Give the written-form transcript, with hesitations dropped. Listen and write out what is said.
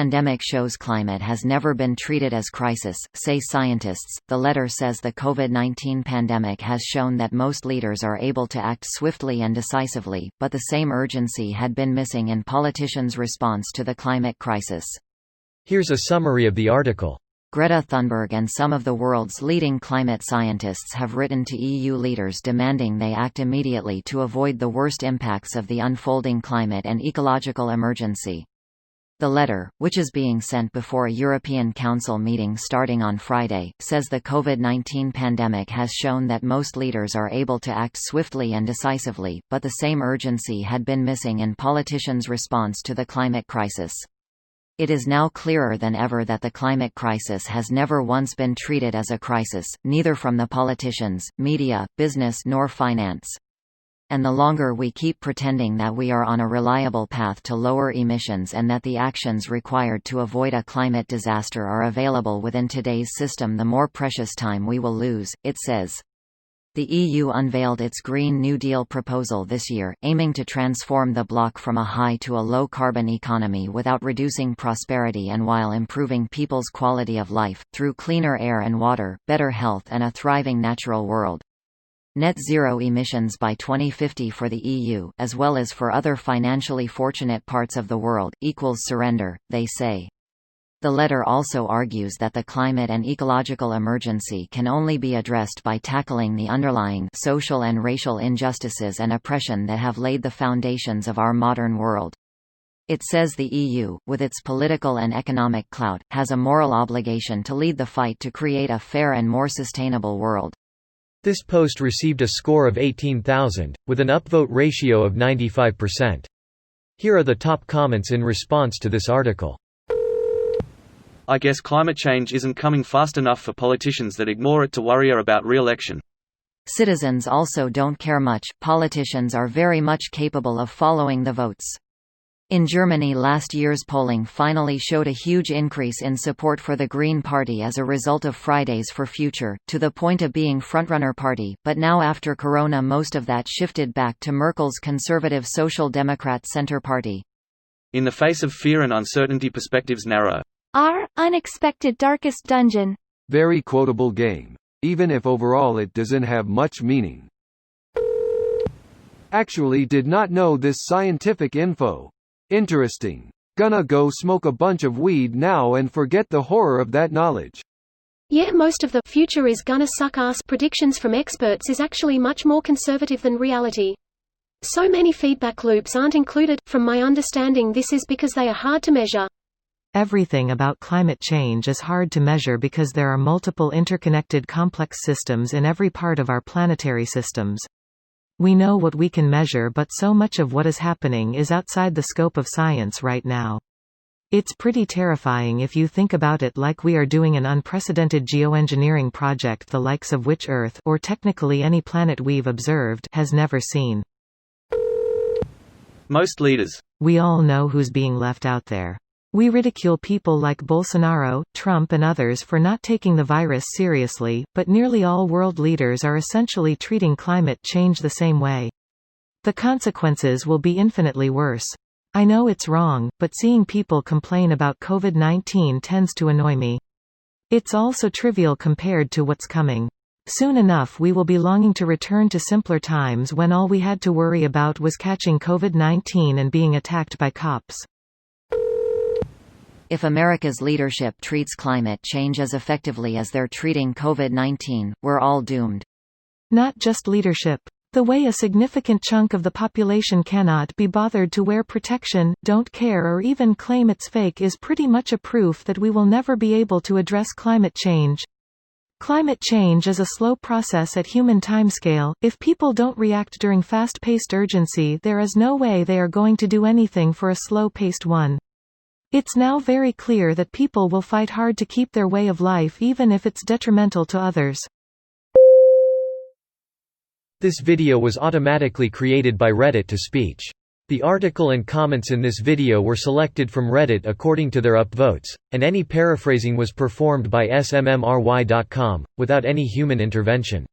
pandemic shows climate has never been treated as crisis, say scientists. The letter says the COVID-19 pandemic has shown that most leaders are able to act swiftly and decisively, but the same urgency had been missing in politicians' response to the climate crisis. Here's a summary of the article. Greta Thunberg and some of the world's leading climate scientists have written to EU leaders demanding they act immediately to avoid the worst impacts of the unfolding climate and ecological emergency. The letter, which is being sent before a European Council meeting starting on Friday, says the COVID-19 pandemic has shown that most leaders are able to act swiftly and decisively, but the same urgency had been missing in politicians' response to the climate crisis. It is now clearer than ever that the climate crisis has never once been treated as a crisis, neither from the politicians, media, business nor finance. And the longer we keep pretending that we are on a reliable path to lower emissions and that the actions required to avoid a climate disaster are available within today's system, the more precious time we will lose, it says. The EU unveiled its Green New Deal proposal this year, aiming to transform the bloc from a high to a low-carbon economy without reducing prosperity and while improving people's quality of life, through cleaner air and water, better health and a thriving natural world. Net zero emissions by 2050 for the EU, as well as for other financially fortunate parts of the world, equals surrender, they say. The letter also argues that the climate and ecological emergency can only be addressed by tackling the underlying social and racial injustices and oppression that have laid the foundations of our modern world. It says the EU, with its political and economic clout, has a moral obligation to lead the fight to create a fair and more sustainable world. This post received a score of 18,000, with an upvote ratio of 95%. Here are the top comments in response to this article. I guess climate change isn't coming fast enough for politicians that ignore it to worry about re-election. Citizens also don't care much, politicians are very much capable of following the votes. In Germany, last year's polling finally showed a huge increase in support for the Green Party as a result of Fridays for Future, to the point of being frontrunner party, but now after Corona most of that shifted back to Merkel's conservative Social Democrat Centre Party. In the face of fear and uncertainty, perspectives narrow. Our unexpected darkest dungeon. Very quotable game. Even if overall it doesn't have much meaning. Actually did not know this scientific info. Interesting. Gonna go smoke a bunch of weed now and forget the horror of that knowledge. Yeah, most of the future is gonna suck ass predictions from experts is actually much more conservative than reality. So many feedback loops aren't included. From my understanding, this is because they are hard to measure. Everything about climate change is hard to measure because there are multiple interconnected complex systems in every part of our planetary systems. We know what we can measure, but so much of what is happening is outside the scope of science right now. It's pretty terrifying if you think about it, like we are doing an unprecedented geoengineering project the likes of which Earth, or technically any planet we've observed, has never seen. Most leaders. We all know who's being left out there. We ridicule people like Bolsonaro, Trump and others for not taking the virus seriously, but nearly all world leaders are essentially treating climate change the same way. The consequences will be infinitely worse. I know it's wrong, but seeing people complain about COVID-19 tends to annoy me. It's all so trivial compared to what's coming. Soon enough we will be longing to return to simpler times when all we had to worry about was catching COVID-19 and being attacked by cops. If America's leadership treats climate change as effectively as they're treating COVID-19, we're all doomed. Not just leadership. The way a significant chunk of the population cannot be bothered to wear protection, don't care or even claim it's fake is pretty much a proof that we will never be able to address climate change. Climate change is a slow process at human timescale. If people don't react during fast-paced urgency, there is no way they are going to do anything for a slow-paced one. It's now very clear that people will fight hard to keep their way of life even if it's detrimental to others. This video was automatically created by Reddit to speech. The article and comments in this video were selected from Reddit according to their upvotes, and any paraphrasing was performed by smmry.com, without any human intervention.